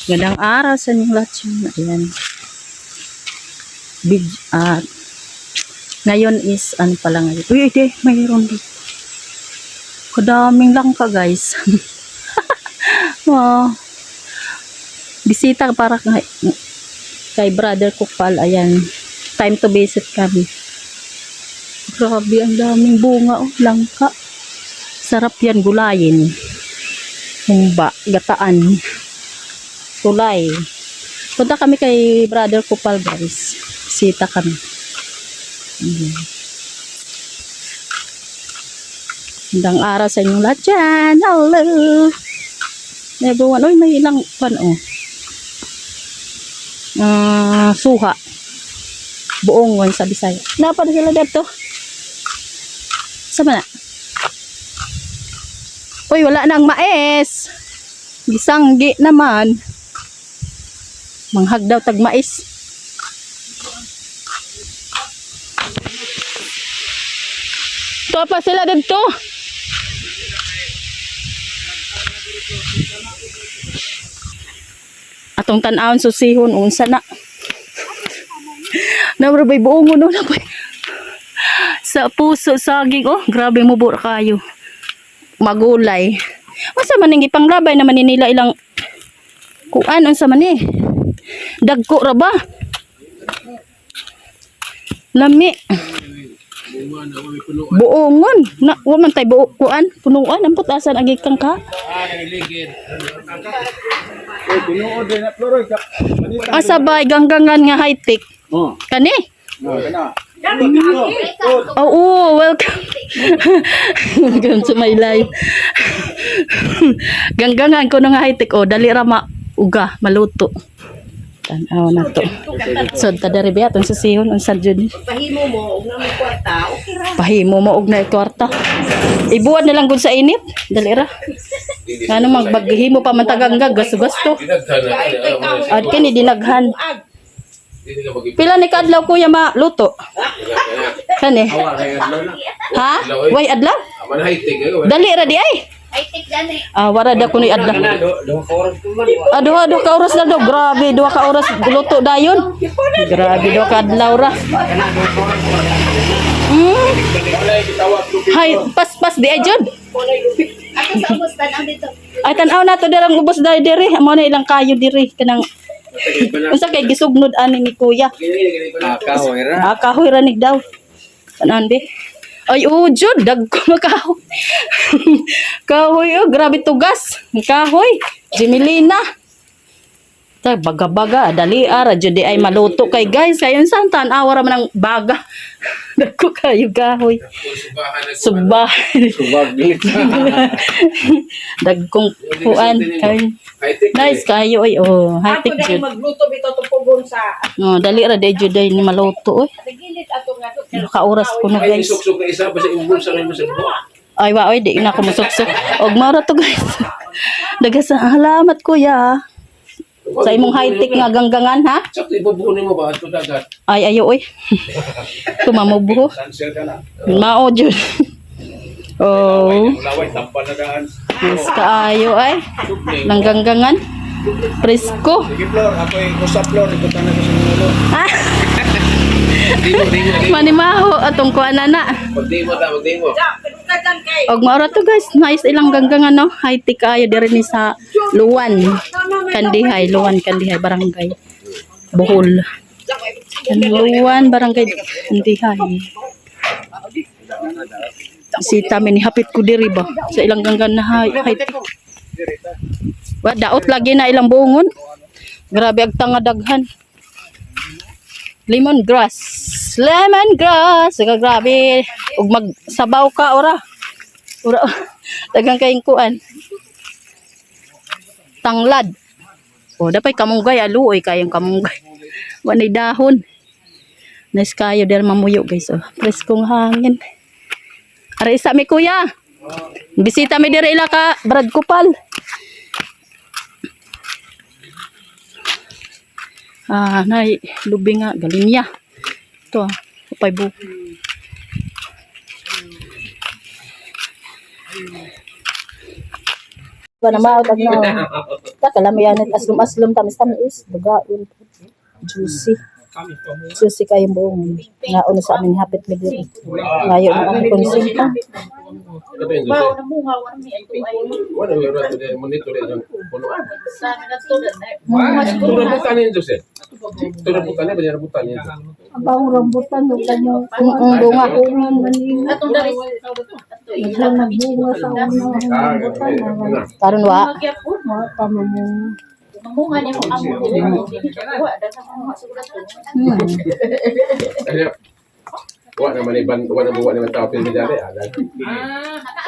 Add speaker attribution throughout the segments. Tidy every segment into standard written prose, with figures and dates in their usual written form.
Speaker 1: Gandang araw sa inyong lahat yun. Ayan. Big, ngayon is, ano pala ngayon? Uy, ite, mayroon dito. Kadaming langka, guys. Wow. Bisita para kay Brother Kupal. Ayan. Time to visit kami. Grabe, ang daming bunga, oh, langka. Sarap yan, gulayin. Humba, gataan. Tulay. Punta kami kay Brother Kupal, guys. Bisita kami. Magandang araw sa inyong lahat dyan. Hello. Everyone. Uy, may ilang pan, oh. Suha. Buongon sa Bisaya. Napad sila dito. Sama na. Uy, wala nang mais. Gisanggi naman. Manghag daw tag mais. Ito pa sila dito. Atong tan-awon susihon unsa na. Nabrabay buong uno na pa. Sa puso saging, oh, grabe mo bura kayo. Magulay. Unsa man ning ipanglabay naman nila ilang kuan unsa man ni? Dagko ra ba? Lami. Buongon. Na wa man tay buo kuan, punuan ampot asan agi kang ka? Asabay ganggangan nga high tech. Kani? Oh, welcome. Welcome to my life. Ganggangan ko nga high tech, oh, dali ra uga maluto. Tanaw na to. So ta diri ba atong susihon unsa jud ni?
Speaker 2: Pahimo mo og na may kwarta, okay ra.
Speaker 1: Pahimo mo og na kwarta. Ibuwan na lang gud sa init, dali ra. Ano magbaghimo pa man taganggag gasto-gasto. Ad kini dinaghan. Pila ni kadlaw kuya maluto? Kani? Ha? Way adlaw? Dali ra di ay.
Speaker 2: Ay tik gani.
Speaker 1: Wara da kuno adlaw. Duha ka oras na do. Grabe, 2 ka oras luto dayon. Grabe 2 ka adlaw ra. Hay, pas di ay jud.
Speaker 2: Ako sa ubos tan dito.
Speaker 1: Ay tan-aw na to dirang ubos diri. Amo na ilang kayo diri kanang unsa kay gisugnod ani ni kuya.
Speaker 3: Kahoy ra.
Speaker 1: Kahoy ra nig daw. Tanan be. Ay, jud dagko makahoy. Kahoy, oh, grabe tugas. Kahoy, Jimelina. Baga-baga, dali ara jud di ay maluto kay guys. Kayon san tan-aw ra man ang baga. Dagko kayo kahoy. Subah. Dagkong kuan kay. Nice kayo ay oh, high-tech jud.
Speaker 2: Magluto bitaw tupugon sa
Speaker 1: No, dali ra di jud ay ni maluto oy.
Speaker 2: gilid ato nga to.
Speaker 1: Ka oras ko na guys.
Speaker 3: Suksok na isa pa sa ubos sa mo sa
Speaker 1: Ay wa oy di na ko musuksok. Og mara to guys. Salamat kuya. Sa imong high-tech nga ganggangan ha.
Speaker 3: Sakto ibubuhon mo ba ato dagat?
Speaker 1: Ay ayo oy. Tumamubuho.
Speaker 3: Cancel ka na.
Speaker 1: Mao jud. Oh,
Speaker 3: Laway tampal na daan.
Speaker 1: mas kaayo ay. Langganggangan. Presko.
Speaker 3: Sige floor, ako yung kusa floor, ikutan na ko sa mulo.
Speaker 1: Manimaho atong kuan na.
Speaker 3: Magdimo ta, magdimo.
Speaker 2: Pedukadan kay.
Speaker 1: Og maura to guys, nice ilang ganggangan no. High-tech kayo diri ni sa Luwan. Kandihay, Luwan Kandihay barangay. Bohol. Luwan barangay Kandihay. Si tamin ni hapit ko diri ba sa ilang ganggan na high-tech. Wa daot lagi na ilang buongon. Grabe ag tanga daghan. Lemongrass. Lemongrass. Saka grabe. Ug magsabaw ka ora. Ora. Dagang kayong kuan. Tanglad. O, dapat kamunggay. Aluoy kayong kamunggay. Wanay dahon. Nice kayo der mamuyo guys. Oh. Preskong hangin. Ara isa mi kuya. Bisita mi diri ila ka Brad Kupal. Nay lubi nga galinya. Ito upay buko. Ba na maot ag na. Ta kalami yan aslom-aslom tamis-tamis, dugaon. Juicy. Juicy kayong buong nga una sa amin hapit mi diri. Ngayon ang konsinta.
Speaker 3: Ito yung
Speaker 2: Bao
Speaker 3: Jose.
Speaker 2: na bunga, wala may ito ay.
Speaker 3: Wala yung rato din. Monitor yung punuan.
Speaker 2: Sana na to na.
Speaker 3: Ito rambutan yun, Jose. Ito rambutan yun. Banya rambutan yun.
Speaker 4: Abang rambutan no kanyo.
Speaker 1: Bunga.
Speaker 4: Kunan manila.
Speaker 2: Atong dari.
Speaker 4: Naglang nagbunga sa unang rambutan.
Speaker 1: Karon wa.
Speaker 2: Magyapon.
Speaker 4: Mata mo mo.
Speaker 2: Bunga niya mo amo. Wa daghang mga siguro to.
Speaker 3: Kaya, wala naman iban, wala naman tao pinagdari.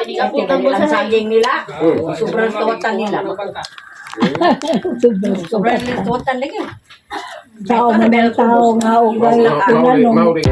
Speaker 2: Ini kaputang ko sa saging nila. Sobrang kawatan nila. Sobrang kawatan lagi.
Speaker 4: Tao man ang tao nga ugay.
Speaker 3: Mauri.